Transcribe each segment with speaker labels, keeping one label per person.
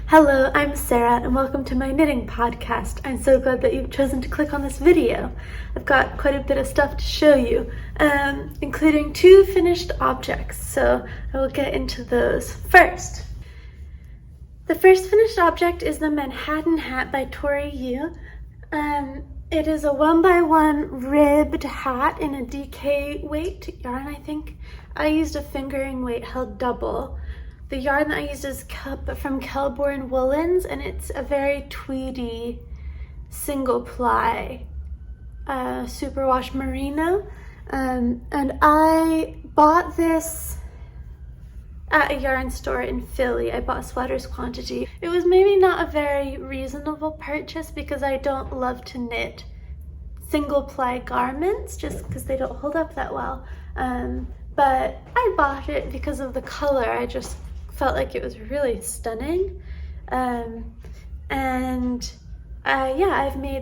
Speaker 1: Hello, I'm Sarah and welcome to my knitting podcast. I'm so glad that you've chosen to click on this video. I've got quite a bit of stuff to show you, including 2 finished objects, so I will get into those first. The first finished object is the Manhattan hat by Tori Yu. It is a 1x1 ribbed hat in a DK weight yarn, I think. I used a fingering weight held double. The yarn that I used is from MKAL Woolens, and it's a very tweedy single ply superwash merino. And I bought this at a yarn store in Philly. I bought sweaters quantity. It was maybe not a very reasonable purchase because I don't love to knit single ply garments just because they don't hold up that well. But I bought it because of the color. I just felt like it was really stunning.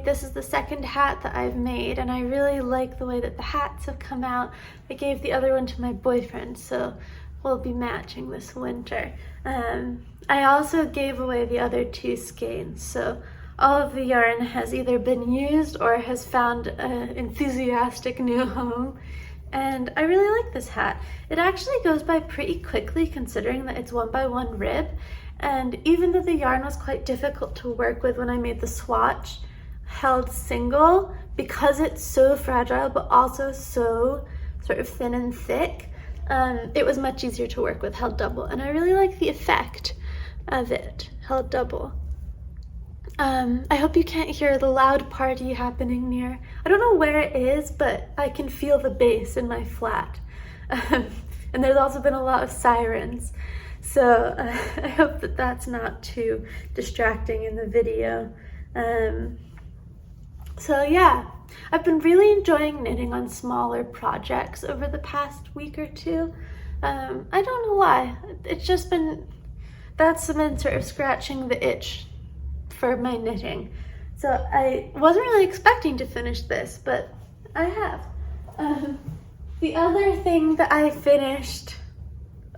Speaker 1: This is the second hat that I've made, and I really like the way that the hats have come out. I gave the other one to my boyfriend, so we'll be matching this winter. I also gave away the other 2 skeins, so all of the yarn has either been used or has found an enthusiastic new home. And I really like this hat. It actually goes by pretty quickly considering that it's 1x1 rib. And even though the yarn was quite difficult to work with when I made the swatch held single, because it's so fragile but also so sort of thin and thick, it was much easier to work with held double. And I really like the effect of it held double. I hope you can't hear the loud party happening near. I don't know where it is, but I can feel the bass in my flat. And there's also been a lot of sirens. So I hope that that's not too distracting in the video. So yeah, I've been really enjoying knitting on smaller projects over the past week or 2. I don't know why. It's just that's been sort of scratching the itch for my knitting. So I wasn't really expecting to finish this, but I have. The other thing that I finished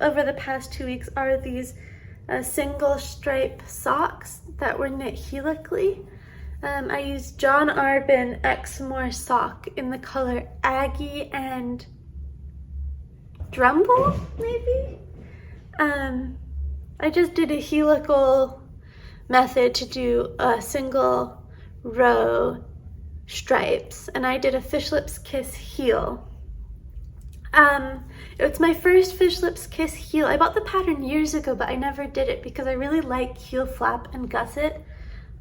Speaker 1: over the past 2 weeks are these single stripe socks that were knit helically. I used John Arbin Exmoor sock in the color Aggie and Drumble, maybe? I just did a helical method to do a single row stripes, and I did a Fish Lips Kiss heel. It's my first Fish Lips Kiss heel. I bought the pattern years ago, but I never did it because I really like heel flap and gusset.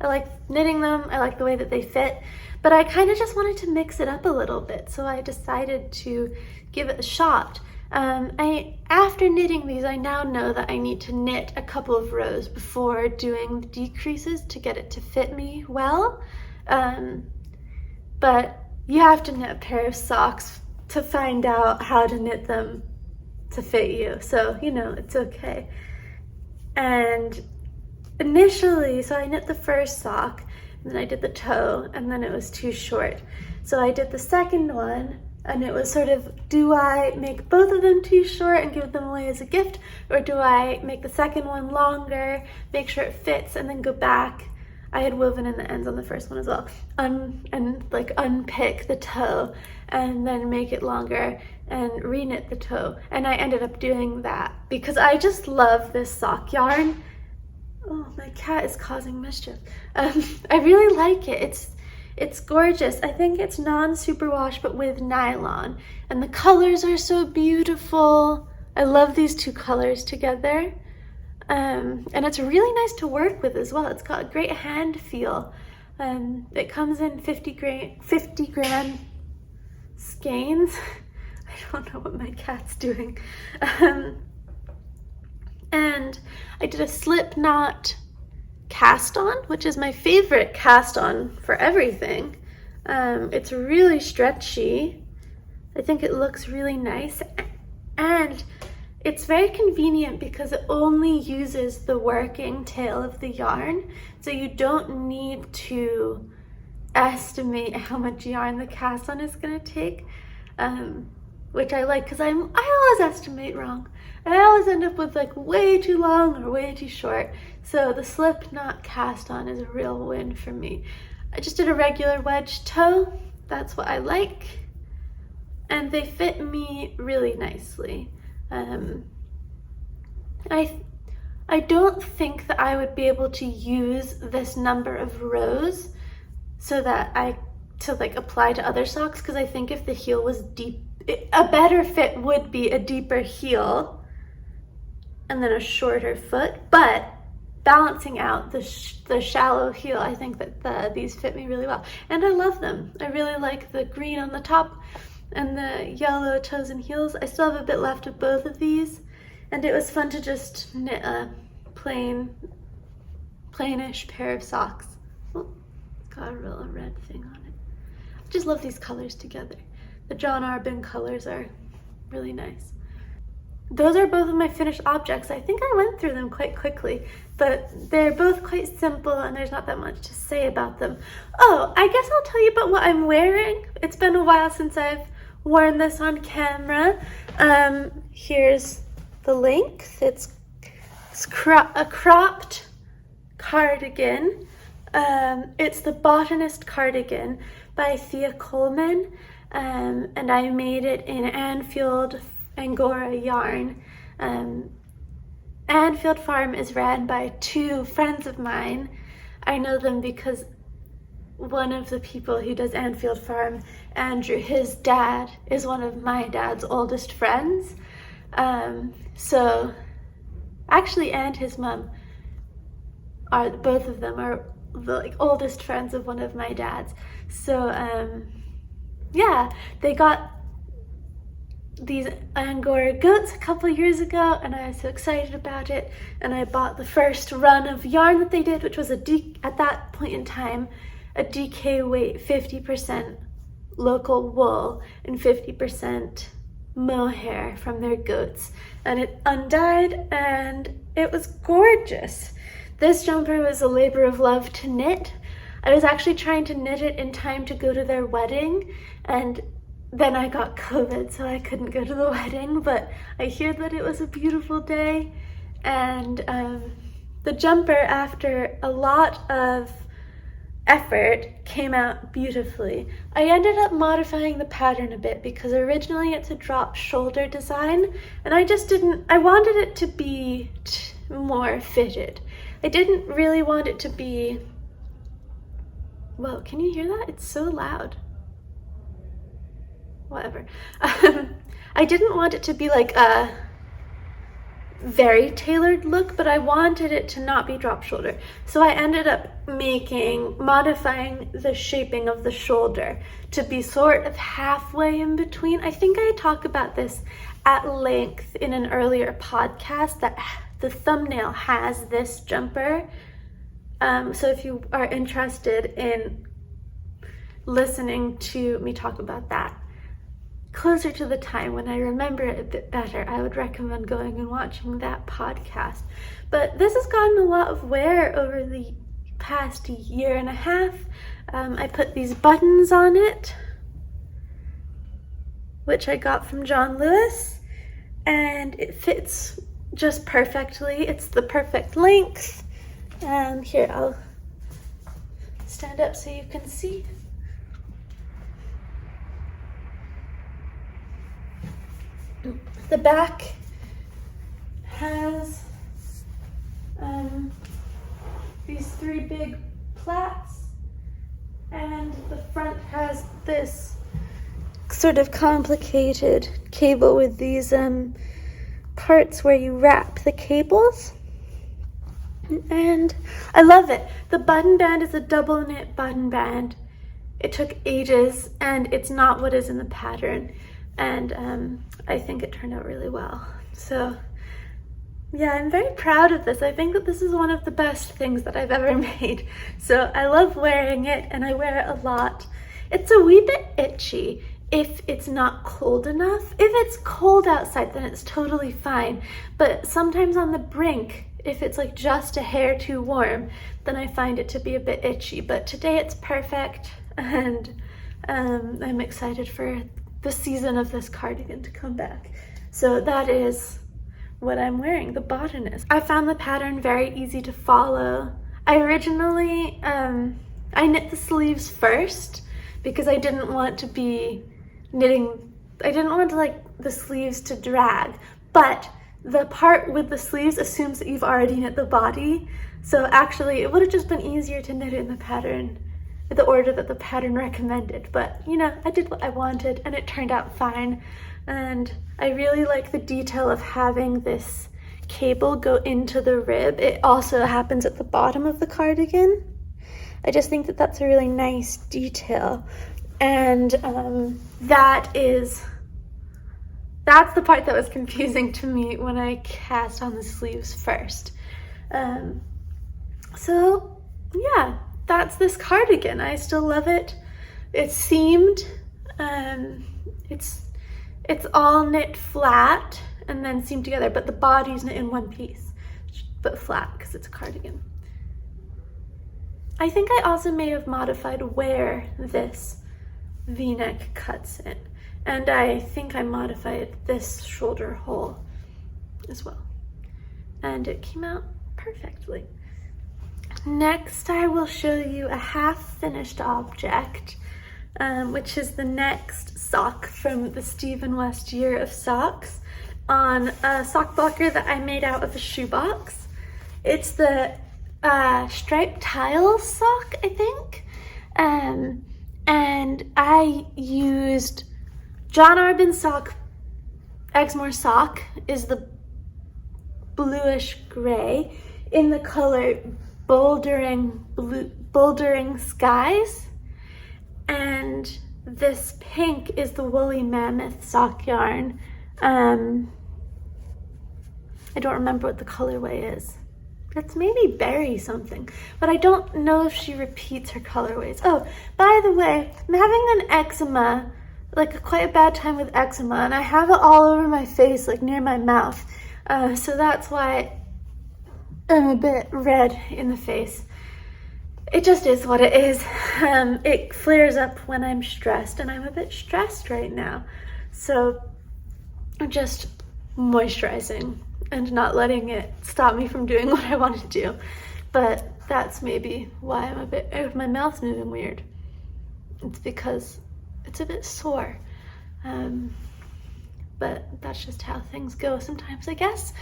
Speaker 1: I like knitting them, I like the way that they fit, but I kind of just wanted to mix it up a little bit, so I decided to give it a shot. After knitting these, I now know that I need to knit a couple of rows before doing the decreases to get it to fit me well. But you have to knit a pair of socks to find out how to knit them to fit you. So, it's okay. And initially, so I knit the first sock, and then I did the toe, and then it was too short. So I did the second one, and it was sort of, do I make both of them too short and give them away as a gift, or do I make the second one longer, make sure it fits, and then go back? I had woven in the ends on the first one as well, and unpick the toe, and then make it longer, and reknit the toe. And I ended up doing that because I just love this sock yarn. Oh, my cat is causing mischief. I really like it. It's gorgeous. I think it's non-superwash but with nylon, and the colors are so beautiful. I love these 2 colors together, and it's really nice to work with as well. It's got a great hand feel. It comes in 50 gram skeins. I don't know what my cat's doing. And I did a slip knot cast on, which is my favorite cast on for everything. It's really stretchy. I think it looks really nice, and it's very convenient because it only uses the working tail of the yarn, so you don't need to estimate how much yarn the cast on is going to take, which I like because I always estimate wrong. I always end up with like way too long or way too short. So the slip not cast on is a real win for me. I just did a regular wedge toe. That's what I like. And they fit me really nicely. I don't think that I would be able to use this number of rows so that to like apply to other socks, because I think if the heel was deep, a better fit would be a deeper heel and then a shorter foot, but balancing out the shallow heel, I think that these fit me really well. And I love them. I really like the green on the top and the yellow toes and heels. I still have a bit left of both of these, and it was fun to just knit a plainish pair of socks. Oh, it's got a real red thing on it. I just love these colors together. The John Arbin colors are really nice. Those are both of my finished objects. I think I went through them quite quickly, but they're both quite simple and there's not that much to say about them. Oh, I guess I'll tell you about what I'm wearing. It's been a while since I've worn this on camera. Here's the length. It's a cropped cardigan. It's the Botanist cardigan by Thea Colman, and I made it in Anfield Angora yarn. Anfield Farm is ran by two friends of mine. I know them because one of the people who does Anfield Farm, Andrew, his dad is one of my dad's oldest friends. So actually, and his mom both of them are the oldest friends of one of my dads. So yeah, they got these Angora goats a couple years ago and I was so excited about it, and I bought the first run of yarn that they did, which was at that point in time a DK weight 50% local wool and 50% mohair from their goats, and it undyed and it was gorgeous. This jumper was a labor of love to knit. I was actually trying to knit it in time to go to their wedding, and then I got COVID, so I couldn't go to the wedding, but I hear that it was a beautiful day, and the jumper, after a lot of effort, came out beautifully. I ended up modifying the pattern a bit because originally it's a drop shoulder design, and I wanted it to be more fitted. I didn't really want it to be, whoa, can you hear that? It's so loud. Whatever. I didn't want it to be like a very tailored look, but I wanted it to not be drop shoulder. So I ended up modifying the shaping of the shoulder to be sort of halfway in between. I think I talk about this at length in an earlier podcast, that the thumbnail has this jumper. So if you are interested in listening to me talk about that closer to the time when I remember it a bit better, I would recommend going and watching that podcast. But this has gotten a lot of wear over the past year and a half. I put these buttons on it, which I got from John Lewis, and it fits just perfectly. It's the perfect length. Here, I'll stand up so you can see. The back has these three big plaits, and the front has this sort of complicated cable with these parts where you wrap the cables, and I love it. The button band is a double knit button band. It took ages, and it's not what is in the pattern, and I think it turned out really well. So yeah, I'm very proud of this. I think that this is one of the best things that I've ever made. So I love wearing it, and I wear it a lot. It's a wee bit itchy if it's not cold enough. If it's cold outside, then it's totally fine. But sometimes on the brink, if it's like just a hair too warm, then I find it to be a bit itchy. But today it's perfect, and I'm excited for the season of this cardigan to come back. So that is what I'm wearing, the Botanist. I found the pattern very easy to follow. I originally, I knit the sleeves first because I didn't want to be knitting, I didn't want to like the sleeves to drag, but the part with the sleeves assumes that you've already knit the body. So actually it would have just been easier to knit it in the pattern, the order that the pattern recommended. But you know, I did what I wanted and it turned out fine. And I really like the detail of having this cable go into the rib. It also happens at the bottom of the cardigan. I just think that that's a really nice detail. And that's the part that was confusing to me when I cast on the sleeves first. So yeah, that's this cardigan. I still love it. It's seamed. It's all knit flat and then seamed together, but the body's knit in one piece, but flat because it's a cardigan. I think I also may have modified where this V-neck cuts in, and I think I modified this shoulder hole as well, and it came out perfectly. Next, I will show you a half-finished object, which is the next sock from the Stephen West year of socks on a sock blocker that I made out of a shoebox. It's the striped tile sock, I think. And I used John Arbin sock. Exmoor sock is the bluish gray in the color Bouldering Skies. And this pink is the Woolly Mammoth sock yarn. I don't remember what the colorway is. It's maybe berry something, but I don't know if she repeats her colorways. Oh, by the way, I'm having an eczema, like quite a bad time with eczema, and I have it all over my face, like near my mouth. So that's why I'm a bit red in the face. It just is what it is. It flares up when I'm stressed, and I'm a bit stressed right now. So I'm just moisturizing and not letting it stop me from doing what I want to do. But that's maybe why I'm a bit, my mouth's moving weird. It's because it's a bit sore. But that's just how things go sometimes, I guess.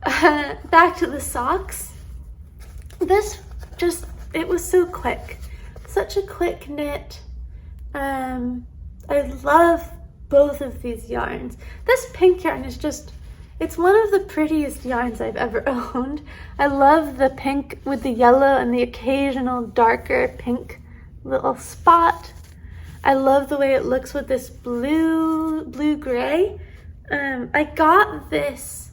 Speaker 1: Back to the socks. It was so quick. Such a quick knit. I love both of these yarns. This pink yarn is it's one of the prettiest yarns I've ever owned. I love the pink with the yellow and the occasional darker pink little spot. I love the way it looks with this blue-gray. I got this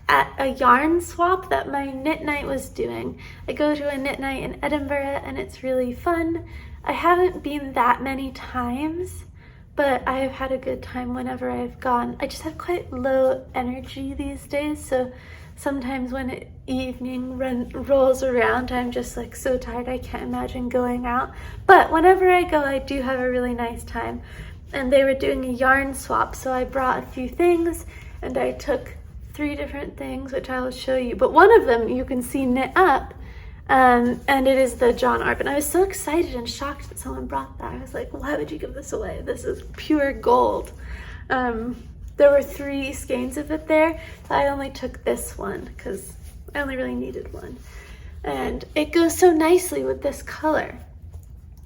Speaker 1: at a yarn swap that my knit night was doing. I go to a knit night in Edinburgh and it's really fun. I haven't been that many times, but I have had a good time whenever I've gone. I just have quite low energy these days, so sometimes when evening rolls around, I'm just like so tired I can't imagine going out. But whenever I go, I do have a really nice time. And they were doing a yarn swap, so I brought a few things and I took 3 different things, which I will show you. But one of them you can see knit up, and it is the John Arbin. I was so excited and shocked that someone brought that. I was like, why would you give this away? This is pure gold. There were 3 skeins of it there. So I only took this one because I only really needed one. And it goes so nicely with this color.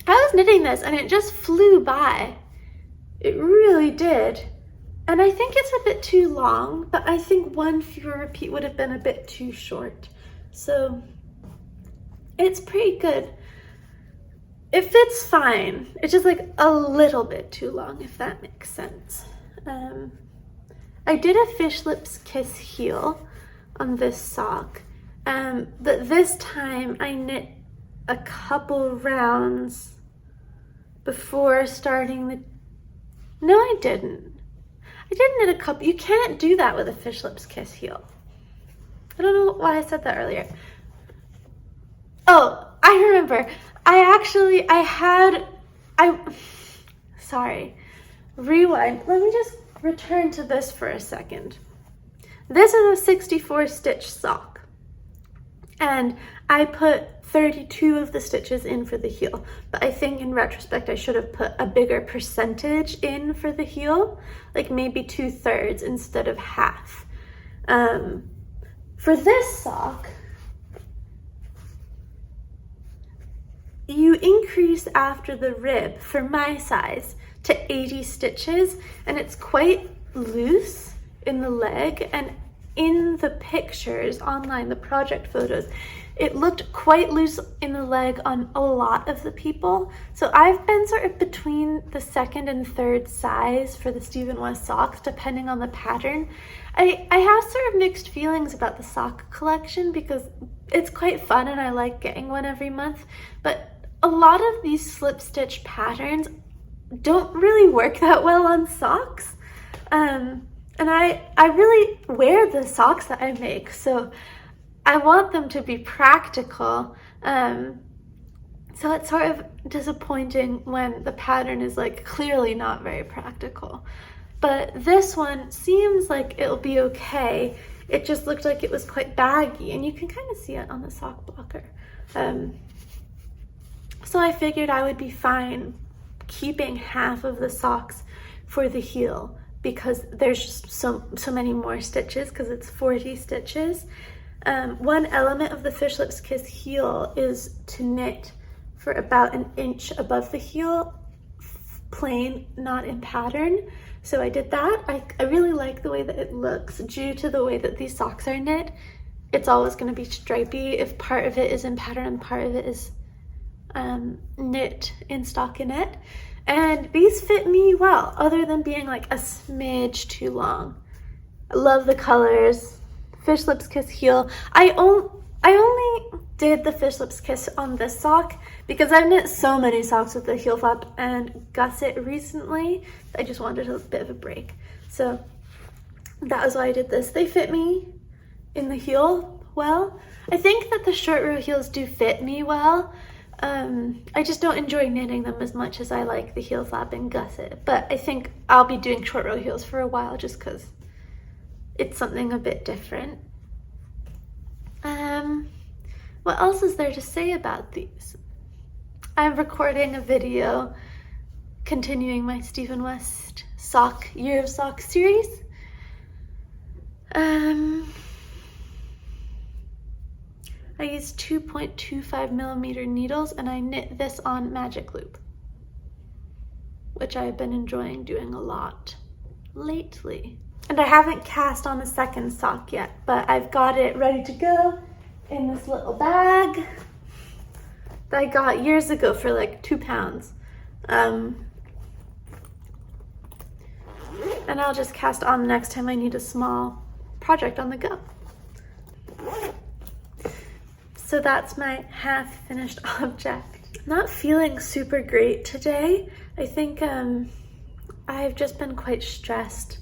Speaker 1: I was knitting this and it just flew by. It really did. And I think it's a bit too long, but I think 1 fewer repeat would have been a bit too short. So it's pretty good. It fits fine. It's just like a little bit too long, if that makes sense. I did a fish lips kiss heel on this sock, but this time I knit a couple rounds before starting the, no I didn't. I did knit a couple. You can't do that with a fish lips kiss heel. I don't know why I said that earlier. Oh, I remember. Sorry. Rewind. Let me just return to this for a second. This is a 64 stitch sock, and I put 32 of the stitches in for the heel, but I think in retrospect I should have put a bigger percentage in for the heel, like maybe 2/3 instead of half. For this sock, you increase after the rib for my size to 80 stitches, and it's quite loose in the leg, and in the pictures online, the project photos, it looked quite loose in the leg on a lot of the people. So I've been sort of between the 2nd and 3rd size for the Stephen West socks, depending on the pattern. I have sort of mixed feelings about the sock collection because it's quite fun and I like getting one every month, but a lot of these slip stitch patterns don't really work that well on socks. And I really wear the socks that I make, so I want them to be practical. So it's sort of disappointing when the pattern is like clearly not very practical. But this one seems like it'll be okay. It just looked like it was quite baggy, and you can kind of see it on the sock blocker. So I figured I would be fine keeping half of the socks for the heel because there's just so many more stitches because it's 40 stitches. One element of the Fish Lips Kiss heel is to knit for about 1 inch above the heel, plain, not in pattern. So I did that. I really like the way that it looks due to the way that these socks are knit. It's always going to be stripy if part of it is in pattern and part of it is knit in stockinette. And these fit me well, other than being like a smidge too long. I love the colors. Fish Lips Kiss heel. I only did the Fish Lips Kiss on this sock because I've knit so many socks with the heel flap and gusset recently. I just wanted a bit of a break. So that was why I did this. They fit me in the heel well. I think that the short row heels do fit me well. I just don't enjoy knitting them as much as I like the heel flap and gusset. But I think I'll be doing short row heels for a while just because it's something a bit different. What else is there to say about these? I'm recording a video continuing my Stephen West Year of Sock series. I used 2.25mm needles and I knit this on magic loop, which I've been enjoying doing a lot lately. And I haven't cast on the second sock yet, but I've got it ready to go in this little bag that I got years ago for like £2. And I'll just cast on the next time I need a small project on the go. So that's my half finished object. Not feeling super great today. I think I've just been quite stressed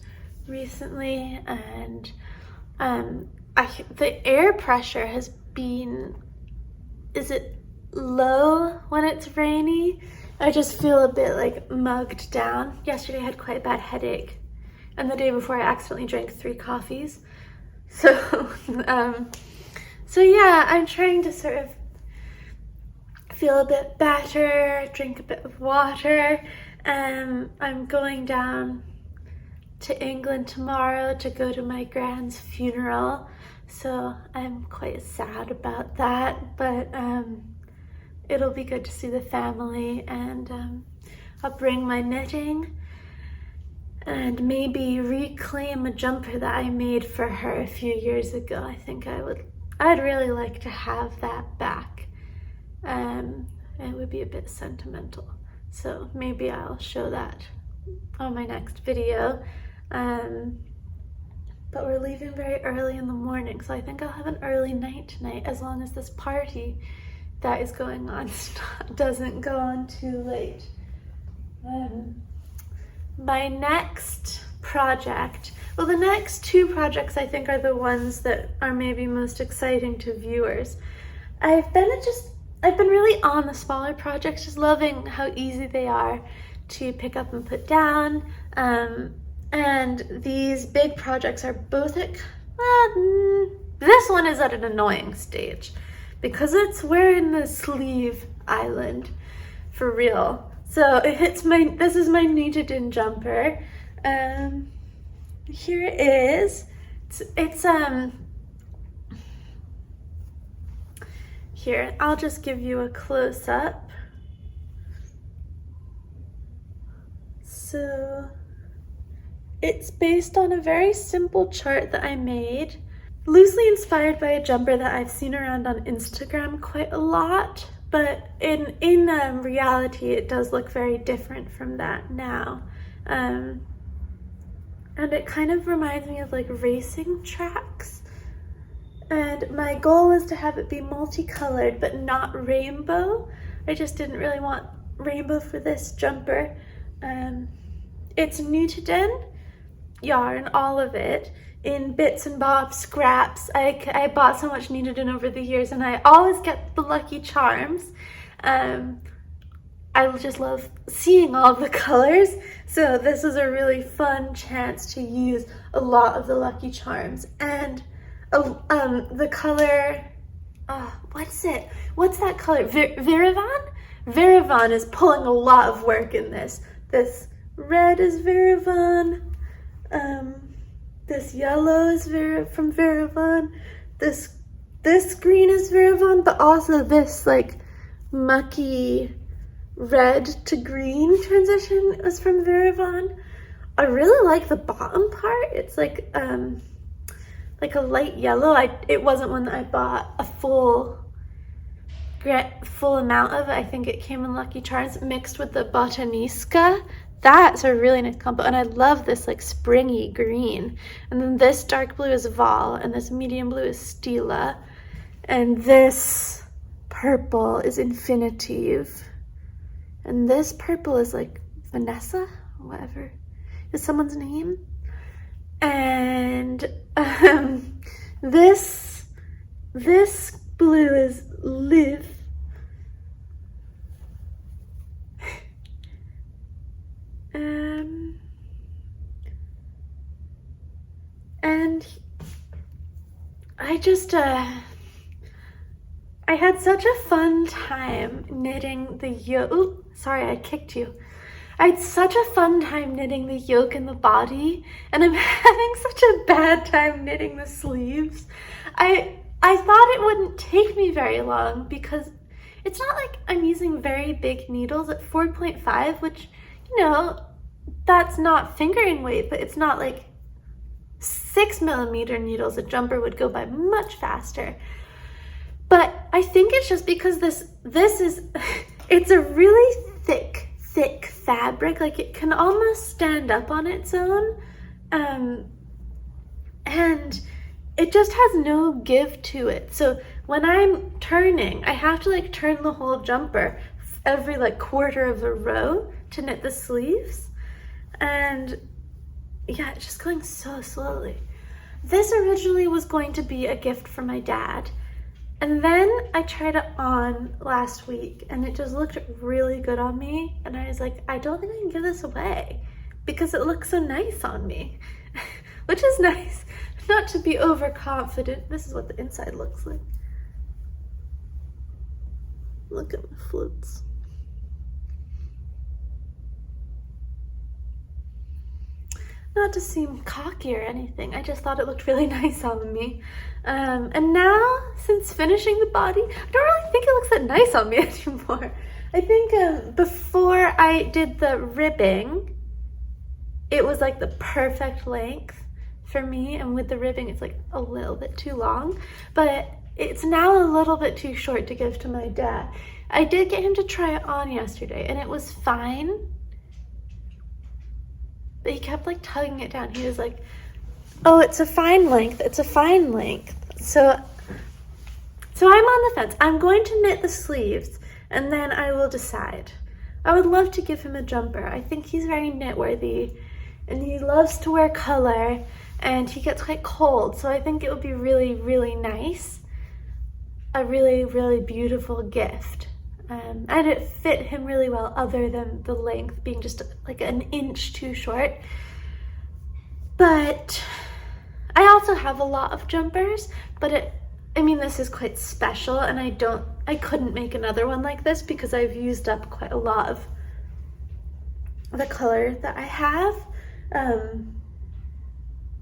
Speaker 1: recently, and the air pressure has been, is it low when it's rainy? I just feel a bit like mugged down. Yesterday I had quite a bad headache, and the day before I accidentally drank 3 coffees. So so yeah, I'm trying to sort of feel a bit better, drink a bit of water. I'm going down to England tomorrow to go to my grand's funeral, so I'm quite sad about that, but it'll be good to see the family, and I'll bring my knitting and maybe reclaim a jumper that I made for her a few years ago. I think I'd really like to have that back. It would be a bit sentimental, so maybe I'll show that on my next video. But we're leaving very early in the morning, so I think I'll have an early night tonight, as long as this party that is going on doesn't go on too late. My next project, well, the next 2 projects I think are the ones that are maybe most exciting to viewers. I've been really on the smaller projects, just loving how easy they are to pick up and put down. And these big projects are This one is at an annoying stage because it's wearing the sleeve island for real. So this is my knitted in jumper. Here it is. Here, I'll just give you a close-up. So it's based on a very simple chart that I made, loosely inspired by a jumper that I've seen around on Instagram quite a lot, but in reality it does look very different from that now. And it kind of reminds me of like racing tracks. And my goal is to have it be multicolored, but not rainbow. I just didn't really want rainbow for this jumper. It's knitted in yarn, all of it, in bits and bobs, scraps. I bought so much knitted in over the years, and I always get the Lucky Charms. I just love seeing all the colors, so this is a really fun chance to use a lot of the Lucky Charms. And the color, what's that color? Veravan? Veravan is pulling a lot of work in this. This red is Veravan. This yellow is from Veravan. This green is Veravan, but also this like mucky red to green transition is from Veravan. I really like the bottom part. It's like a light yellow. It wasn't one that I bought a full amount of. I think it came in Lucky Charms mixed with the Botanist. That's a really nice combo, and I love this like springy green. And then this dark blue is Val, and this medium blue is Stila, and this purple is Infinitive, and this purple is like Vanessa, whatever is someone's name. And this blue is Liv. And I just I had such a fun time knitting the yoke. Ooh, sorry, I kicked you. I had such a fun time knitting the yoke and the body, and I'm having such a bad time knitting the sleeves. I thought it wouldn't take me very long because it's not like I'm using very big needles at 4.5, which, you know, that's not fingering weight, but it's not like 6mm needles. A jumper would go by much faster. But I think it's just because this is, it's a really thick fabric. Like it can almost stand up on its own. And it just has no give to it. So when I'm turning, I have to like turn the whole jumper every like quarter of a row to knit the sleeves. And yeah, it's just going so slowly. This originally was going to be a gift for my dad. And then I tried it on last week and it just looked really good on me. And I was like, I don't think I can give this away because it looks so nice on me, which is nice, not to be overconfident. This is what the inside looks like. Look at my floats. Not to seem cocky or anything, I just thought it looked really nice on me. And now, since finishing the body, I don't really think it looks that nice on me anymore. I think before I did the ribbing, it was like the perfect length for me, and with the ribbing it's like a little bit too long, but it's now a little bit too short to give to my dad. I did get him to try it on yesterday and it was fine. But he kept like tugging it down. He was like, oh, it's a fine length. It's a fine length. So I'm on the fence. I'm going to knit the sleeves and then I will decide. I would love to give him a jumper. I think he's very knit-worthy and he loves to wear color and he gets quite cold. So I think it would be really, really nice. A really, really beautiful gift. And it fit him really well other than the length being just like an inch too short. But I also have a lot of jumpers, but I mean, this is quite special, and I couldn't make another one like this because I've used up quite a lot of the color that I have.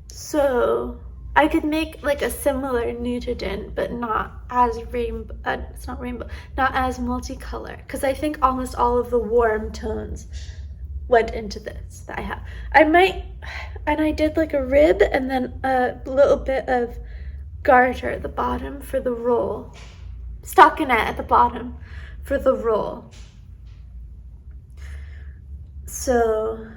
Speaker 1: So I could make like a similar Nutident, but not as not as multicolor, because I think almost all of the warm tones went into this that I have. And I did like a rib and then a little bit of garter at the bottom for the roll, stockinette at the bottom for the roll. So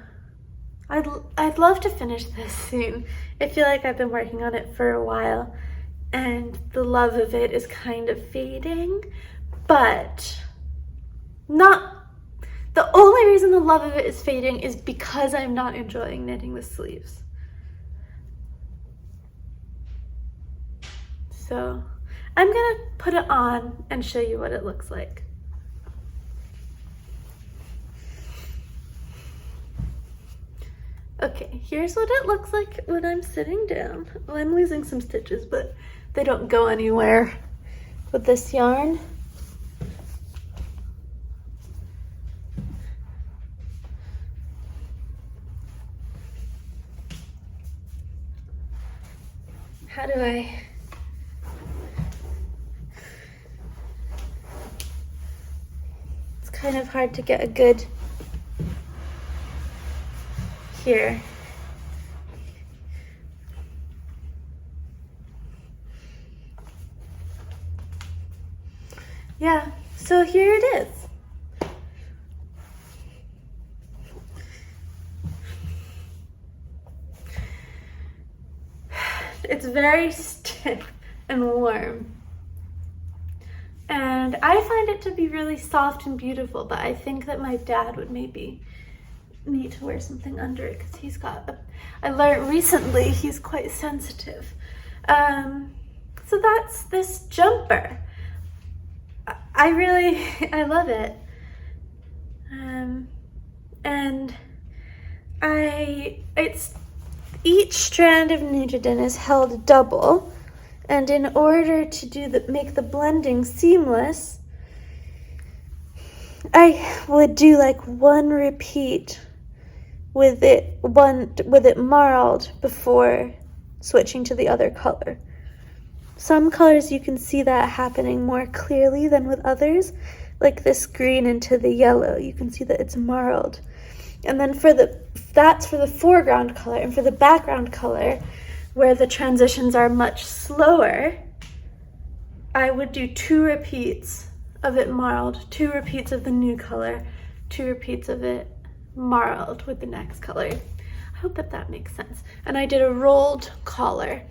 Speaker 1: I'd love to finish this soon. I feel like I've been working on it for a while and the love of it is kind of fading, but not the only reason the love of it is fading is because I'm not enjoying knitting the sleeves. So I'm gonna put it on and show you what it looks like. Okay, here's what it looks like when I'm sitting down. Well, I'm losing some stitches, but they don't go anywhere with this yarn. How do I... It's kind of hard to get a good... Here. Yeah, so here it is. It's very stiff and warm. And I find it to be really soft and beautiful, but I think that my dad would maybe need to wear something under it because he's got I learned recently he's quite sensitive. So that's this jumper. I love it. And each strand of Nutident is held double, and in order to make the blending seamless, I would do like one repeat with it marled before switching to the other color. Some colors you can see that happening more clearly than with others, like this green into the yellow. You can see that it's marled. And then that's for the foreground color, and for the background color, where the transitions are much slower, I would do 2 repeats of it marled, 2 repeats of the new color, 2 repeats of it marled with the next color. I hope that makes sense. And I did a rolled collar.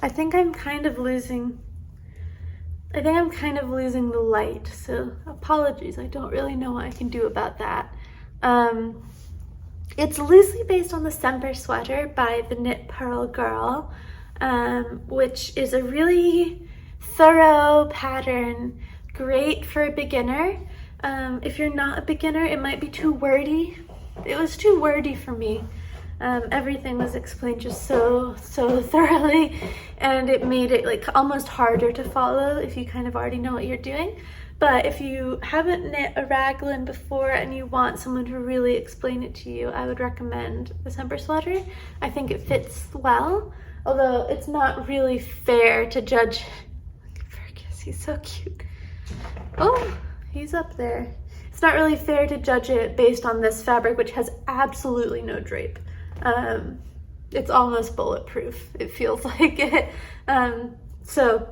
Speaker 1: I think I'm kind of losing the light, so apologies. I don't really know what I can do about that. It's loosely based on the Semper sweater by the Knit Purl girl, which is a really thorough pattern, great for a beginner. If you're not a beginner, it might be too wordy. It was too wordy for me. Everything was explained just so thoroughly, and it made it like almost harder to follow if you kind of already know what you're doing. But if you haven't knit a raglan before and you want someone to really explain it to you, I would recommend the Semper sweater. I think it fits well, although it's not really fair to judge. Look at Fergus, he's so cute. Oh, he's up there. It's not really fair to judge it based on this fabric, which has absolutely no drape. It's almost bulletproof, it feels like it. So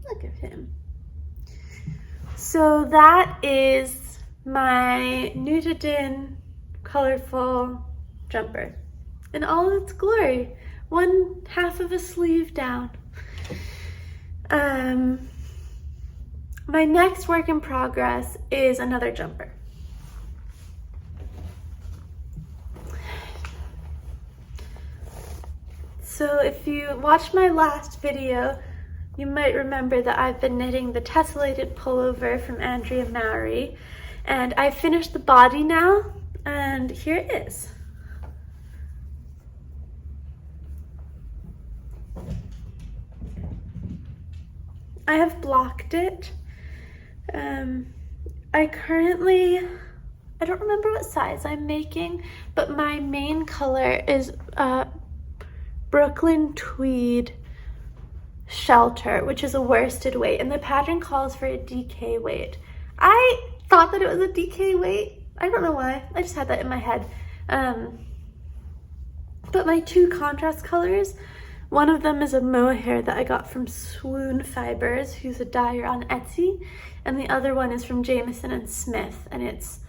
Speaker 1: look at him. So that is my Nutident colorful jumper in all its glory. 1/2 of a sleeve down. My next work in progress is another jumper. So if you watched my last video, you might remember that I've been knitting the Tessellated Pullover from Andrea and Mowry, and I finished the body now, and here it is. I have blocked it. I don't remember what size I'm making, but my main color is Brooklyn Tweed Shelter, which is a worsted weight, and the pattern calls for a DK weight. I thought that it was a DK weight. I don't know why. I just had that in my head. But my two contrast colors, one of them is a mohair that I got from Swoon Fibers, who's a dyer on Etsy, and the other one is from Jameson and Smith, and it's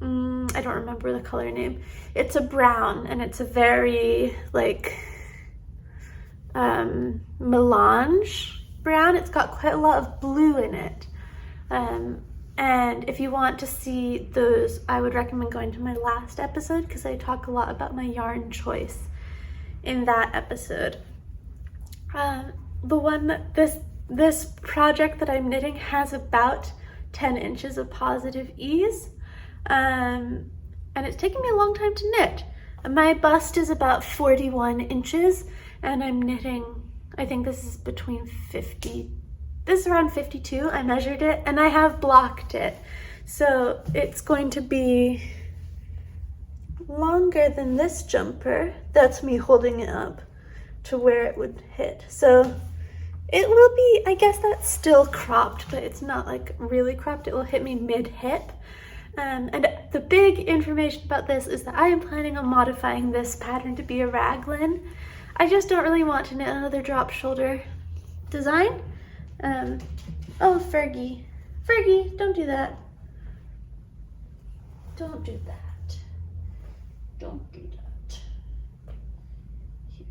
Speaker 1: I don't remember the color name. It's a brown, and it's a very like melange brown. It's got quite a lot of blue in it. And if you want to see those, I would recommend going to my last episode because I talk a lot about my yarn choice in that episode. The one that this project that I'm knitting has about 10 inches of positive ease. And it's taken me a long time to knit. My bust is about 41 inches and I'm knitting, I think this is between 50, this is around 52. I measured it and I have blocked it. So it's going to be longer than this jumper. That's me holding it up to where it would hit. So it will be, I guess that's still cropped, but it's not like really cropped. It will hit me mid-hip. And the big information about this is that I am planning on modifying this pattern to be a raglan. I just don't really want to knit another drop shoulder design. Oh, Fergie. Fergie, don't do that. Don't do that. Don't do that. Here.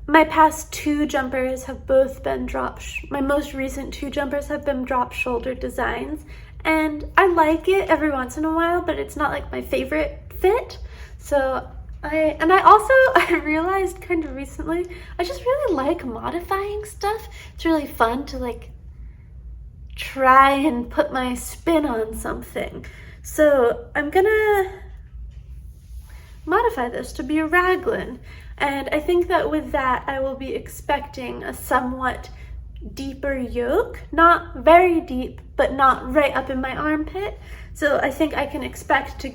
Speaker 1: My past two jumpers have both been my most recent two jumpers have been drop shoulder designs, and I like it every once in a while, but it's not like my favorite fit. So I realized kind of recently, I just really like modifying stuff. It's really fun to like try and put my spin on something. So I'm gonna modify this to be a raglan. And I think that with that, I will be expecting a somewhat deeper yoke, not very deep, but not right up in my armpit. So I think I can expect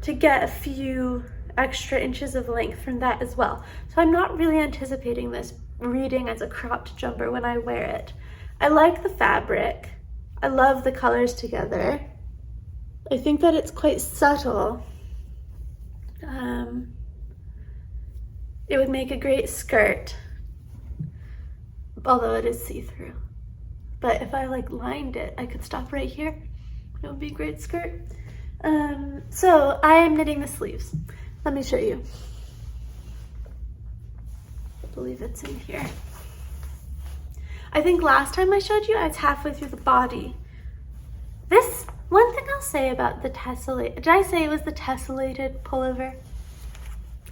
Speaker 1: to get a few extra inches of length from that as well. So I'm not really anticipating this reading as a cropped jumper when I wear it. I like the fabric. I love the colors together. I think that it's quite subtle. It would make a great skirt, although it is see-through. But if I like lined it, I could stop right here. It would be a great skirt. So I am knitting the sleeves. Let me show you. I believe it's in here. I think last time I showed you, I was halfway through the body. This, one thing I'll say about the tessellated, did I say it was the tessellated pullover?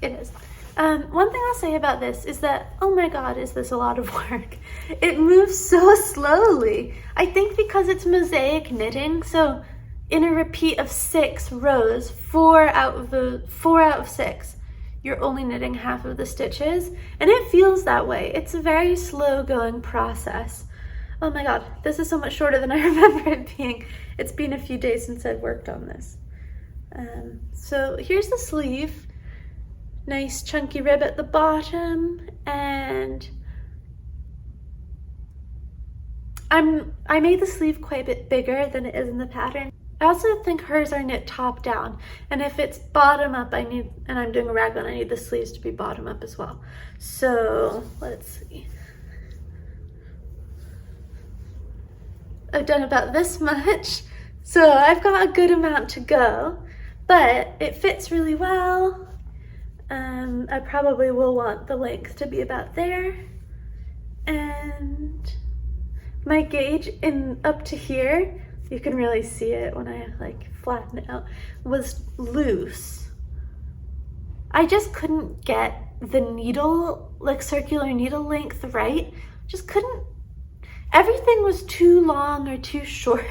Speaker 1: It is. One thing I'll say about this is that, oh my God, is this a lot of work. It moves so slowly. I think because it's mosaic knitting, so in a repeat of 6 rows, 4 out of 6, you're only knitting half of the stitches, and it feels that way. It's a very slow going process. Oh my God, this is so much shorter than I remember it being. It's been a few days since I've worked on this. So here's the sleeve. Nice chunky rib at the bottom, and I made the sleeve quite a bit bigger than it is in the pattern. I also think hers are knit top down, and if it's bottom up, and I'm doing a raglan, I need the sleeves to be bottom up as well. So let's see. I've done about this much, so I've got a good amount to go, but it fits really well. I probably will want the length to be about there, and my gauge up to here, you can really see it when I like flatten it out, was loose. I just couldn't get the needle, like circular needle length right. Just couldn't, everything was too long or too short.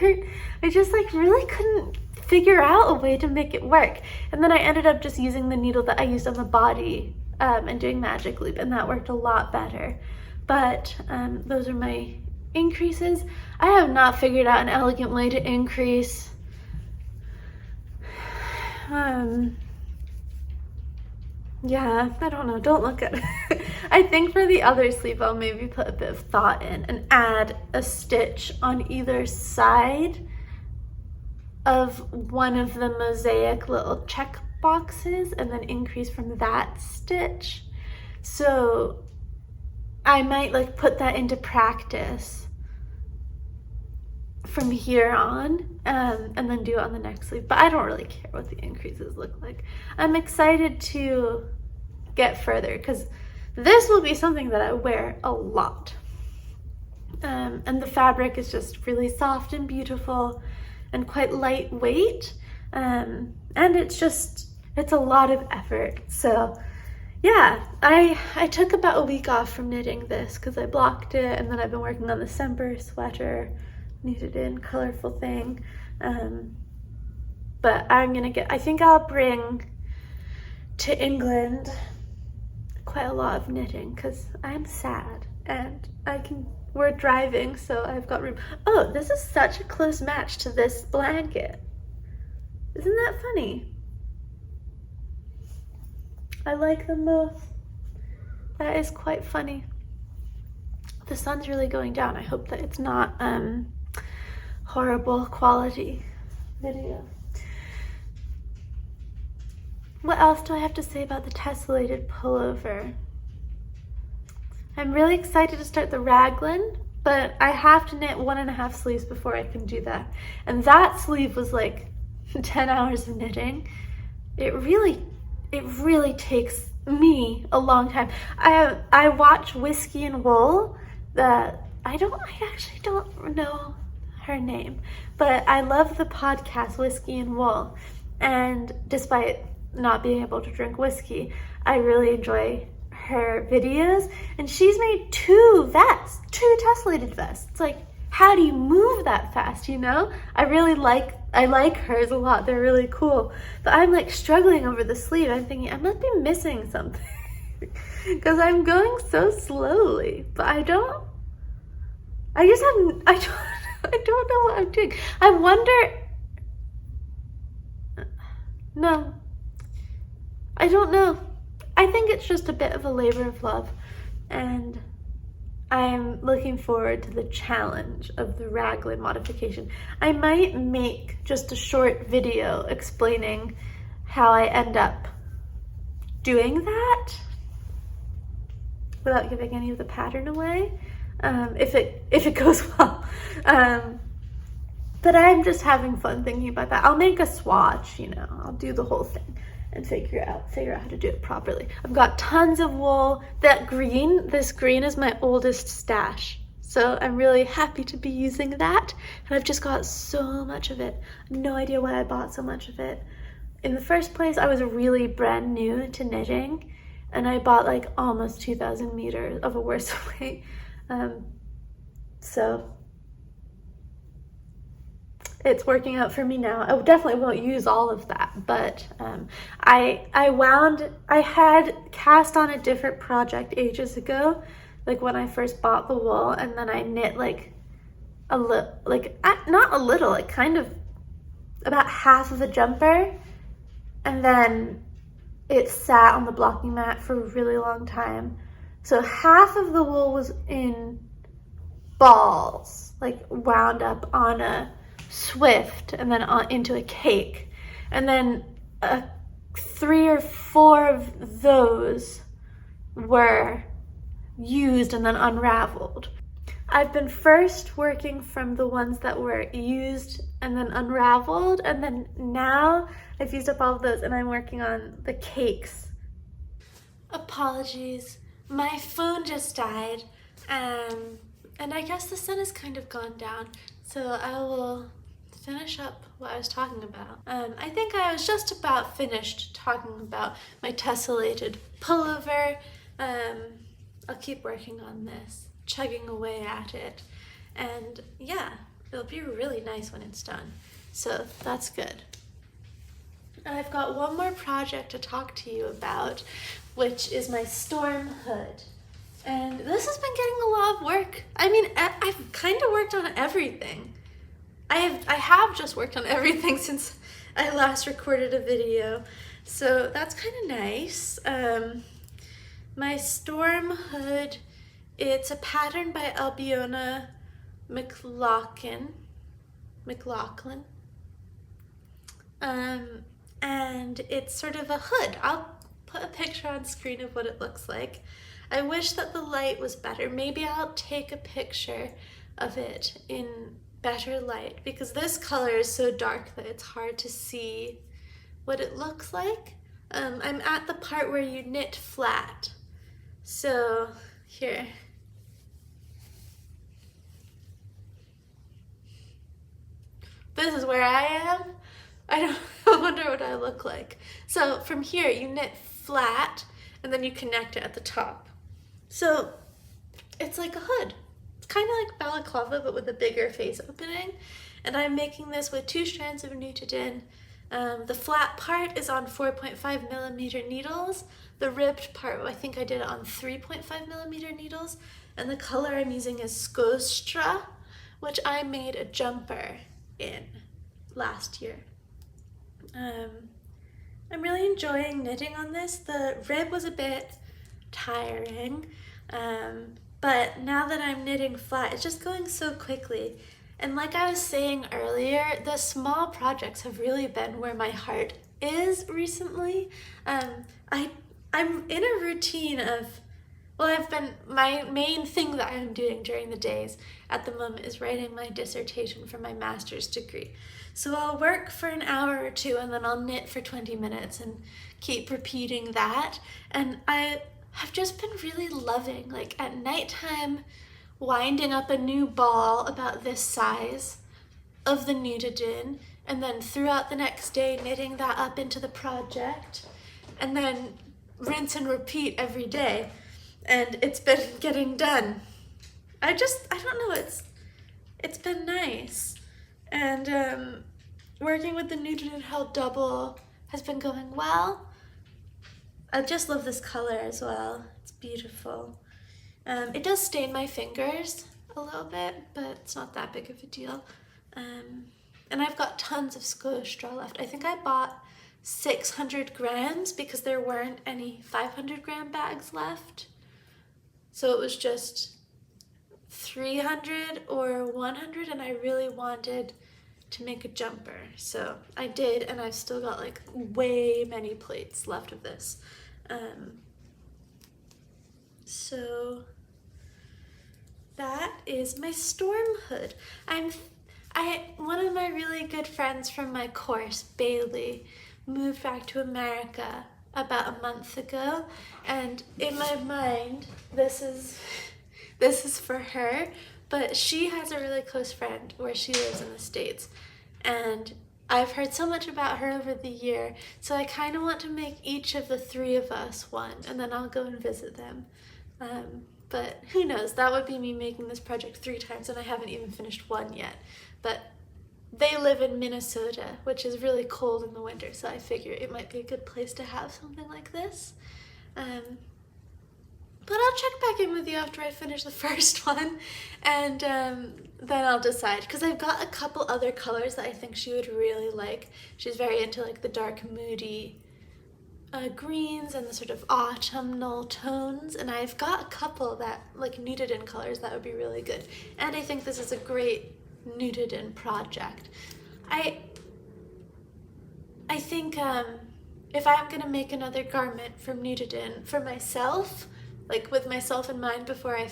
Speaker 1: I just like really couldn't figure out a way to make it work. And then I ended up just using the needle that I used on the body and doing magic loop, and that worked a lot better. But those are my increases. I have not figured out an elegant way to increase yeah, I don't know, don't look at it. I think for the other sleeve I'll maybe put a bit of thought in and add a stitch on either side of one of the mosaic little check boxes and then increase from that stitch. So I might like put that into practice from here on and then do it on the next sleeve, but I don't really care what the increases look like. I'm excited to get further because this will be something that I wear a lot, and the fabric is just really soft and beautiful and quite lightweight, and it's a lot of effort. So yeah, I took about a week off from knitting this because I blocked it, and then I've been working on the Semper sweater, knitted in colorful thing. But I think I'll bring to England quite a lot of knitting because I'm sad and we're driving, so I've got room. Oh, this is such a close match to this blanket. Isn't that funny? I like them both. That is quite funny. The sun's really going down. I hope that it's not horrible quality video. What else do I have to say about the Tessellated Pullover? I'm really excited to start the raglan, but I have to knit 1.5 sleeves before I can do that. And that sleeve was like 10 hours of knitting. It really takes me a long time. I watch Whiskey and Wool. I actually don't know her name, but I love the podcast Whiskey and Wool, and despite not being able to drink whiskey, I really enjoy her videos, and she's made 2 tessellated vests. It's like, how do you move that fast, you know? I like hers a lot. They're really cool, but I'm like struggling over the sleeve. I'm thinking I must be missing something because I'm going so slowly, but I don't know what I'm doing. I wonder, no, I don't know. I think it's just a bit of a labor of love, and I'm looking forward to the challenge of the raglan modification. I might make just a short video explaining how I end up doing that without giving any of the pattern away, if it goes well. But I'm just having fun thinking about that. I'll make a swatch, you know, I'll do the whole thing and figure out how to do it properly. I've got tons of wool. This green is my oldest stash, so I'm really happy to be using that, and I've just got so much of it. No idea why I bought so much of it. In the first place, I was really brand new to knitting, and I bought like almost 2,000 meters of a worsted weight. So it's working out for me now. I definitely won't use all of that, but I had cast on a different project ages ago, like when I first bought the wool, and then I knit like not a little, like kind of about half of a jumper, and then it sat on the blocking mat for a really long time. So half of the wool was in balls, like wound up on a Swift and then into a cake, and then 3 or 4 of those were used and then unraveled. I've been first working from the ones that were used and then unraveled, and then now I've used up all of those and I'm working on the cakes. Apologies, my phone just died, and I guess the sun has kind of gone down, so I will finish up what I was talking about. I think I was just about finished talking about my tessellated pullover. I'll keep working on this, chugging away at it, And yeah, it'll be really nice when it's done. So that's good. I've got one more project to talk to you about, which is my storm hood. And this has been getting a lot of work. I mean, I've kind of worked on everything. I have just worked on everything since I last recorded a video. So that's kind of nice. My storm hood, it's a pattern by Ailbiona McLochlainn. And it's sort of a hood. I'll put a picture on screen of what it looks like. I wish that the light was better. Maybe I'll take a picture of it in better light, because this color is so dark that it's hard to see what it looks like. I'm at the part where you knit flat. So here. This is where I am. I wonder what I look like. So from here you knit flat and then you connect it at the top. So it's like a hood. It's kind of like balaclava but with a bigger face opening. And I'm making this with 2 strands of knitted in. The flat part is on 4.5 millimeter needles. The ribbed part, I think I did it on 3.5 millimeter needles. And the color I'm using is Skostra, which I made a jumper in last year. I'm really enjoying knitting on this. The rib was a bit tiring, but now that I'm knitting flat, it's just going so quickly. And like I was saying earlier, the small projects have really been where my heart is recently. I'm in a routine of, my main thing that I'm doing during the days at the moment is writing my dissertation for my master's degree. So I'll work for an hour or 2 and then I'll knit for 20 minutes and keep repeating that. And I have just been really loving, like at nighttime, winding up a new ball about this size of the nudidin, and then throughout the next day knitting that up into the project, and then rinse and repeat every day. And it's been getting done. I don't know, it's been nice. And working with the nudidin held double has been going well. I just love this color as well. It's beautiful. It does stain my fingers a little bit, but it's not that big of a deal. And I've got tons of Skostra left. I think I bought 600 grams because there weren't any 500 gram bags left. So it was just 300 or 100, and I really wanted to make a jumper. So I did, and I've still got like way many plates left of this. So that is my storm hood. One of my really good friends from my course, Bailey, moved back to America about a month ago, and in my mind this is for her, but she has a really close friend where she lives in the States, and I've heard so much about her over the year, so I kind of want to make each of the 3 of us one, and then I'll go and visit them. But who knows, that would be me making this project 3 times, and I haven't even finished one yet. But they live in Minnesota, which is really cold in the winter, so I figure it might be a good place to have something like this. But I'll check back in with you after I finish the first one, and then I'll decide, because I've got a couple other colors that I think she would really like. She's very into like the dark, moody greens and the sort of autumnal tones, and I've got a couple that like nudidin colors that would be really good. And I think this is a great nudidin project. I think if I'm gonna make another garment from nudidin for myself, like with myself in mind before I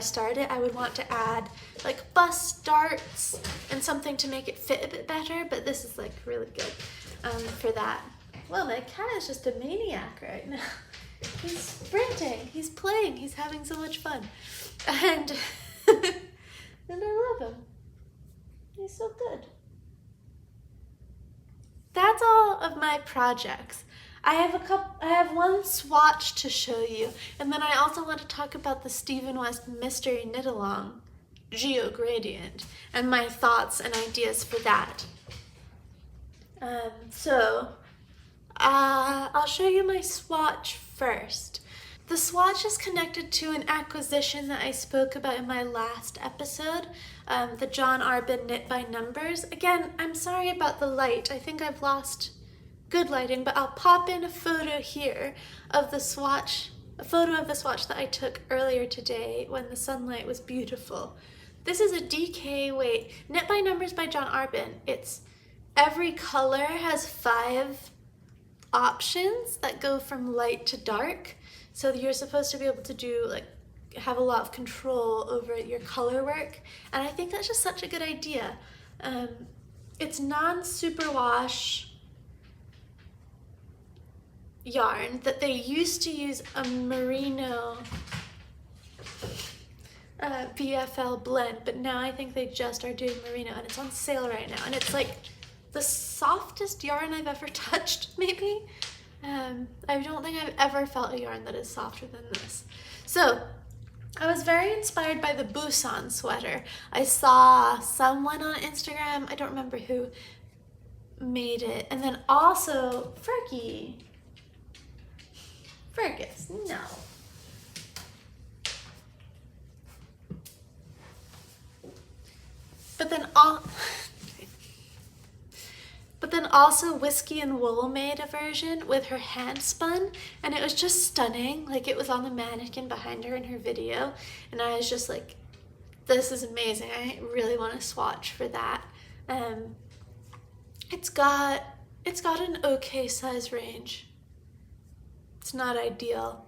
Speaker 1: start it, I would want to add like bust darts and something to make it fit a bit better, but this is like really good for that. Well, my cat is just a maniac right now. He's sprinting, he's playing, he's having so much fun. And and I love him. He's so good. That's all of my projects. I have one swatch to show you, and then I also want to talk about the Stephen West Mystery Knit Along Geogradient and my thoughts and ideas for that. I'll show you my swatch first. The swatch is connected to an acquisition that I spoke about in my last episode, the John Arbin Knit by Numbers. Again, I'm sorry about the light. I think I've lost good lighting, but I'll pop in a photo here of the swatch, a photo of the swatch that I took earlier today when the sunlight was beautiful. This is a DK weight, Knit by Numbers by John Arbin. It's every color has 5 options that go from light to dark. So you're supposed to be able to do, like, have a lot of control over your color work. And I think that's just such a good idea. It's non-superwash yarn that they used to use a merino BFL blend, but now I think they just are doing merino, and it's on sale right now. And it's like the softest yarn I've ever touched, maybe. I don't think I've ever felt a yarn that is softer than this. So I was very inspired by the Busan sweater. I saw someone on Instagram, I don't remember who, made it. And then also Fergus, no. But then also Whiskey and Wool made a version with her hand spun, and it was just stunning. Like, it was on the mannequin behind her in her video, and I was just like, this is amazing. I really want to swatch for that. It's got an okay size range. It's not ideal,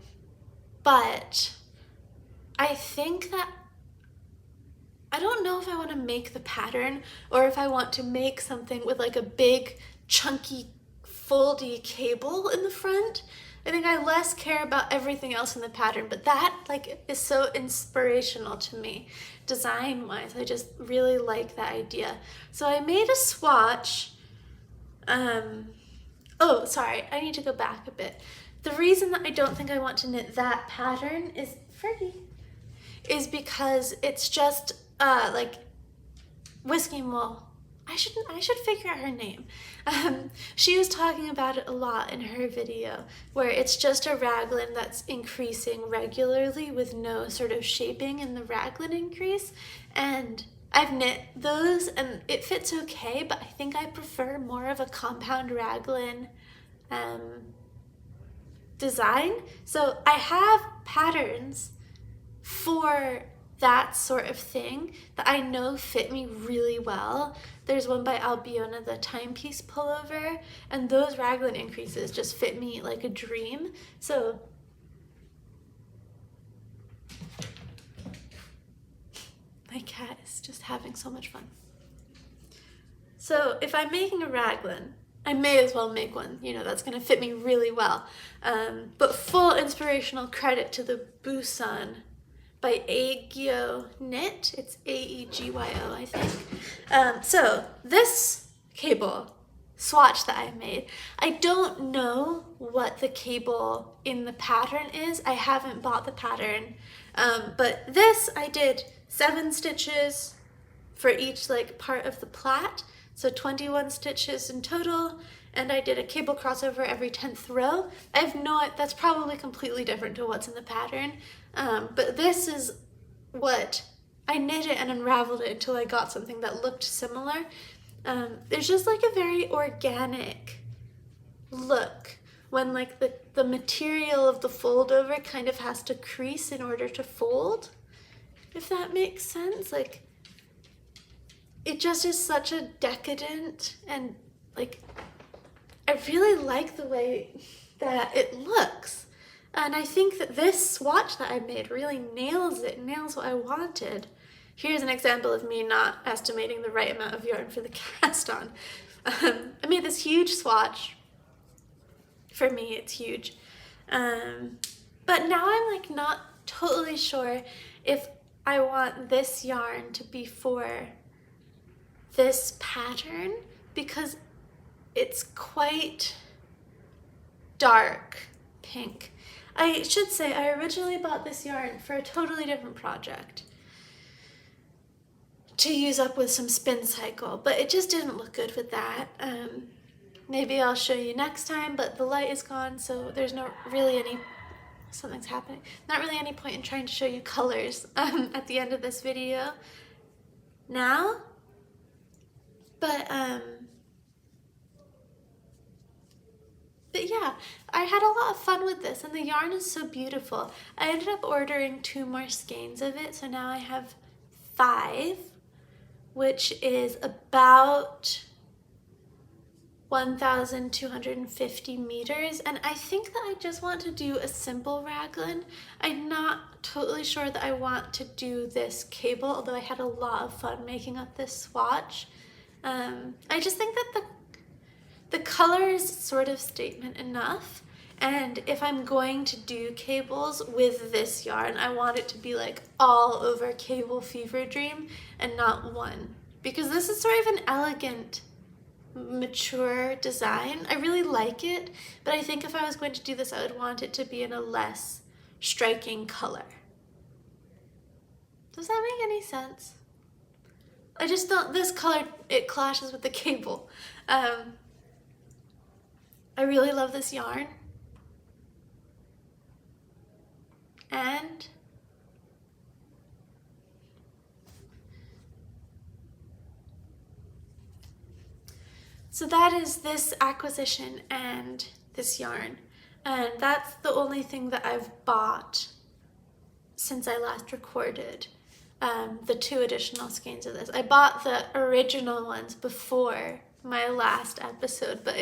Speaker 1: but I think that I don't know if I want to make the pattern or if I want to make something with like a big chunky foldy cable in the front. I think I less care about everything else in the pattern, but that like is so inspirational to me design wise. I just really like that idea. So I made a swatch. Oh, sorry, I need to go back a bit. The reason that I don't think I want to knit that pattern is because it's just like Whiskey and Wool. I should figure out her name. She was talking about it a lot in her video, where it's just a raglan that's increasing regularly with no sort of shaping in the raglan increase. And I've knit those and it fits okay, but I think I prefer more of a compound raglan design. So I have patterns for that sort of thing that I know fit me really well. There's one by Ailbiona, the timepiece pullover, and those raglan increases just fit me like a dream. So my cat is just having so much fun. So if I'm making a raglan, I may as well make one, you know, that's gonna fit me really well. But full inspirational credit to the Busan by AegyoKnits. It's A-E-G-Y-O, I think. So this cable swatch that I made, I don't know what the cable in the pattern is. I haven't bought the pattern, but this I did 7 stitches for each like part of the plait, so 21 stitches in total, and I did a cable crossover every 10th row. That's probably completely different to what's in the pattern, but this is what I knit it and unraveled it until I got something that looked similar. There's just like a very organic look when like the material of the fold over kind of has to crease in order to fold, if that makes sense. Like, it just is such a decadent, and like I really like the way that it looks. And I think that this swatch that I made really nails it, nails what I wanted. Here's an example of me not estimating the right amount of yarn for the cast on. I made this huge swatch. For me, it's huge. But now I'm like not totally sure if I want this yarn to be for this pattern, because it's quite dark pink. I should say I originally bought this yarn for a totally different project. to use up with some spin cycle, but it just didn't look good with that. Maybe I'll show you next time, but the light is gone, so there's not really any, something's happening. Not really any point in trying to show you colors at the end of this video now. But yeah, I had a lot of fun with this, and the yarn is so beautiful. I ended up ordering 2 more skeins of it, so now I have 5, which is about 1,250 meters, and I think that I just want to do a simple raglan. I'm not totally sure that I want to do this cable, although I had a lot of fun making up this swatch. I just think that the color is sort of statement enough, and if I'm going to do cables with this yarn, I want it to be like all over Cable Fever Dream and not one, because this is sort of an elegant, mature design. I really like it, but I think if I was going to do this, I would want it to be in a less striking color. Does that make any sense? I just don't, this color, it clashes with the cable. I really love this yarn. And so that is this acquisition and this yarn. And that's the only thing that I've bought since I last recorded. The 2 additional skeins of this. I bought the original ones before my last episode, but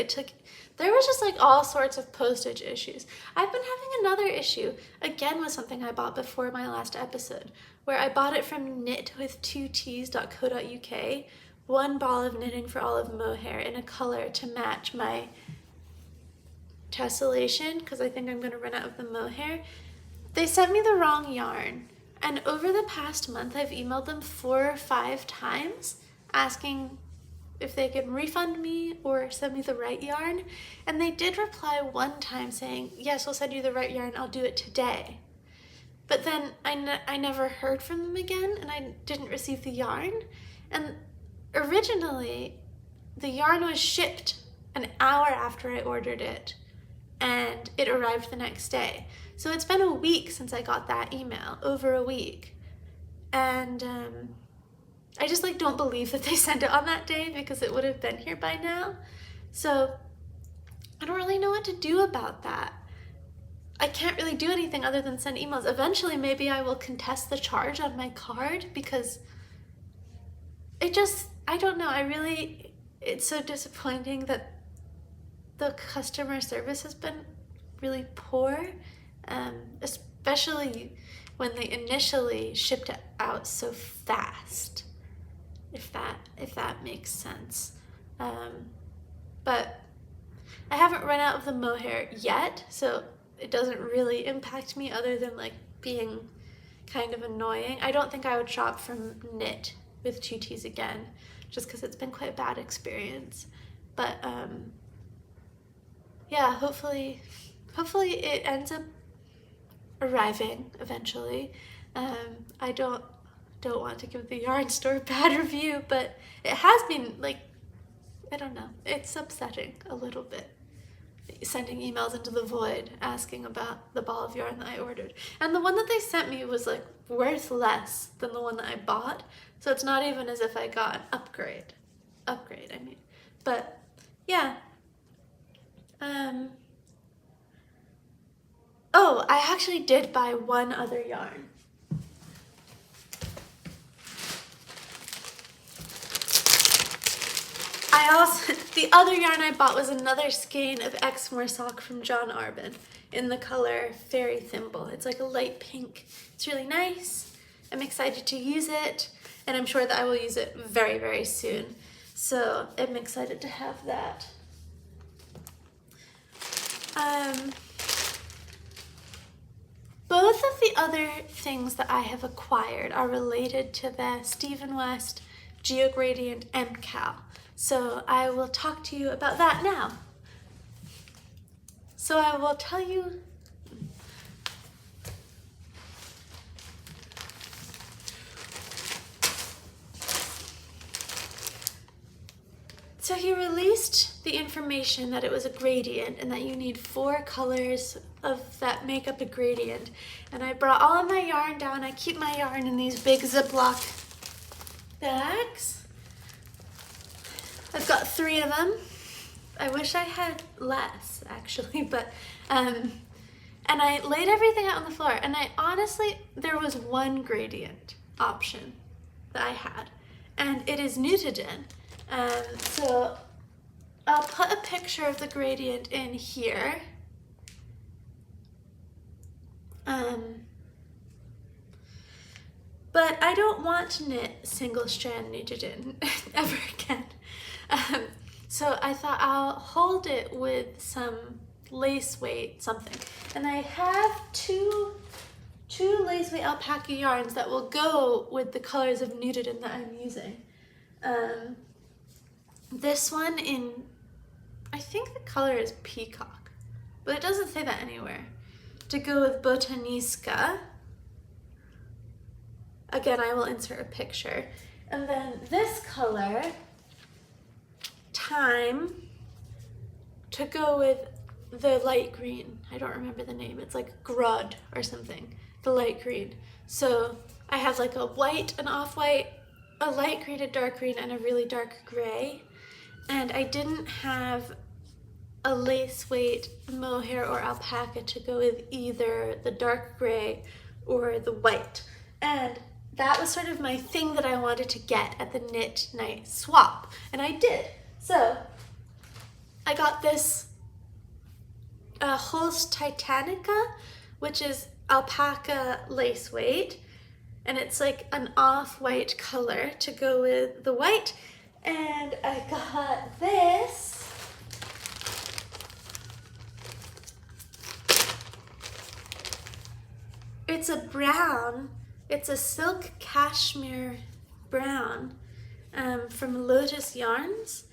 Speaker 1: there was just like all sorts of postage issues. I've been having another issue, again with something I bought before my last episode, where I bought it from knitwith2ts.co.uk, 1 ball of knitting for all of mohair in a color to match my tessellation, because I think I'm going to run out of the mohair. They sent me the wrong yarn, and over the past month I've emailed them 4 or 5 times asking if they can refund me or send me the right yarn, and they did reply one time saying, yes, we'll send you the right yarn, I'll do it today. But then I never heard from them again, and I didn't receive the yarn. And originally the yarn was shipped an hour after I ordered it, and it arrived the next day. So it's been a week since I got that email, over a week. And I just like don't believe that they sent it on that day, because it would have been here by now. So I don't really know what to do about that. I can't really do anything other than send emails. Eventually maybe I will contest the charge on my card, because it just, I don't know, it's so disappointing that the customer service has been really poor, especially when they initially shipped it out so fast, if that makes sense. But I haven't run out of the mohair yet, so it doesn't really impact me other than like being kind of annoying. I don't think I would shop from Knit with 2Ts again, just because it's been quite a bad experience. But yeah, hopefully it ends up arriving eventually. I don't want to give the yarn store a bad review, but it has been like, I don't know, it's upsetting a little bit, sending emails into the void asking about the ball of yarn that I ordered. And the one that they sent me was like worth less than the one that I bought, so it's not even as if I got an upgrade, I mean. But yeah. Oh, I actually did buy one other yarn. The other yarn I bought was another skein of Exmoor sock from John Arbin in the color Fairy Thimble. It's like a light pink. It's really nice. I'm excited to use it, and I'm sure that I will use it very, very soon. So I'm excited to have that. Both of the other things that I have acquired are related to the Stephen West Geogradient MKAL. So I will talk to you about that now. So I will tell you So he released the information that it was a gradient and that you need 4 colors that make up a gradient. And I brought all of my yarn down. I keep my yarn in these big Ziploc bags. I've got 3 of them. I wish I had less, actually, but, and I laid everything out on the floor, and I honestly, there was one gradient option that I had, and it is Nutiden. So I'll put a picture of the gradient in here. But I don't want to knit single strand Nutiden ever again. So I thought I'll hold it with some lace weight something. And I have two lace weight alpaca yarns that will go with the colors of Nutiden that I'm using. This one in, I think the color is Peacock, but it doesn't say that anywhere. To go with Botanist. Again, I will insert a picture. And then this color, Time, to go with the light green. I don't remember the name. It's like Grud or something, the light green. So I have like a white, an off-white, a light green, a dark green, and a really dark gray. And I didn't have a lace weight mohair or alpaca to go with either the dark gray or the white. And that was sort of my thing that I wanted to get at the knit night swap. And I did. So I got this Holst Titanica, which is alpaca lace weight. And it's like an off-white color to go with the white. And I got this. It's a brown, it's a silk cashmere brown from Lotus Yarns.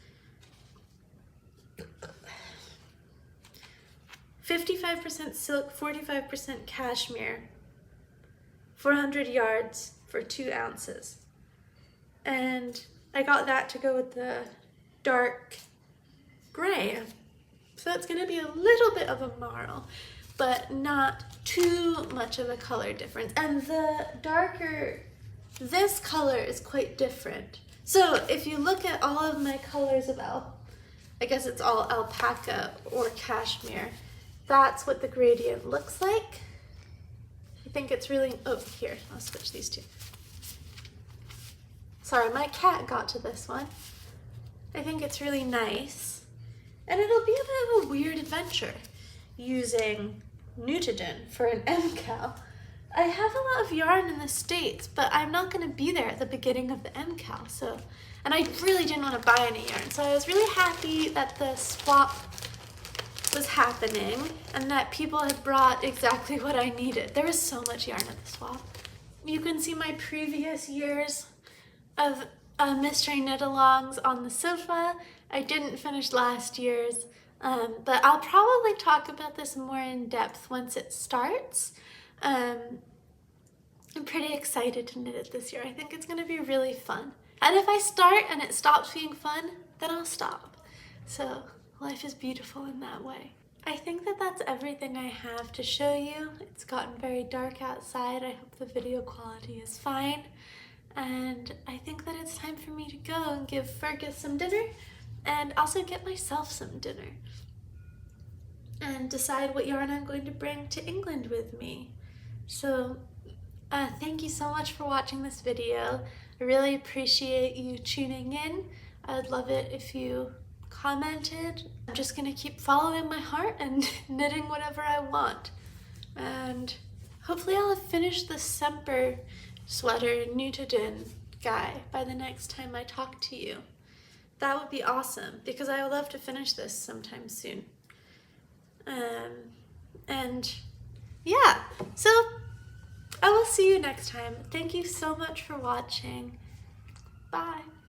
Speaker 1: 55% silk, 45% cashmere, 400 yards for 2 ounces. And I got that to go with the dark gray. So it's gonna be a little bit of a marl, but not too much of a color difference. And the darker, this color is quite different. So if you look at all of my colors of I guess it's all alpaca or cashmere, that's what the gradient looks like. I think it's really, oh, here, I'll switch these two. Sorry, my cat got to this one. I think it's really nice. And it'll be a bit of a weird adventure using Nutiden for an MKAL. I have a lot of yarn in the States, but I'm not going to be there at the beginning of the MKAL, so, and I really didn't want to buy any yarn, so I was really happy that the swap was happening and that people had brought exactly what I needed. There was so much yarn at the swap. You can see my previous years of mystery knit-alongs on the sofa. I didn't finish last year's, but I'll probably talk about this more in depth once it starts. I'm pretty excited to knit it this year. I think it's going to be really fun. And if I start and it stops being fun, then I'll stop. So life is beautiful in that way. I think that that's everything I have to show you. It's gotten very dark outside. I hope the video quality is fine. And I think that it's time for me to go and give Fergus some dinner and also get myself some dinner and decide what yarn I'm going to bring to England with me. So thank you so much for watching this video. I really appreciate you tuning in. I'd love it if you commented. I'm just gonna keep following my heart and knitting whatever I want. And hopefully I'll have finished the Semper sweater Nutiden guy by the next time I talk to you. That would be awesome because I would love to finish this sometime soon. And yeah, so I will see you next time. Thank you so much for watching. Bye.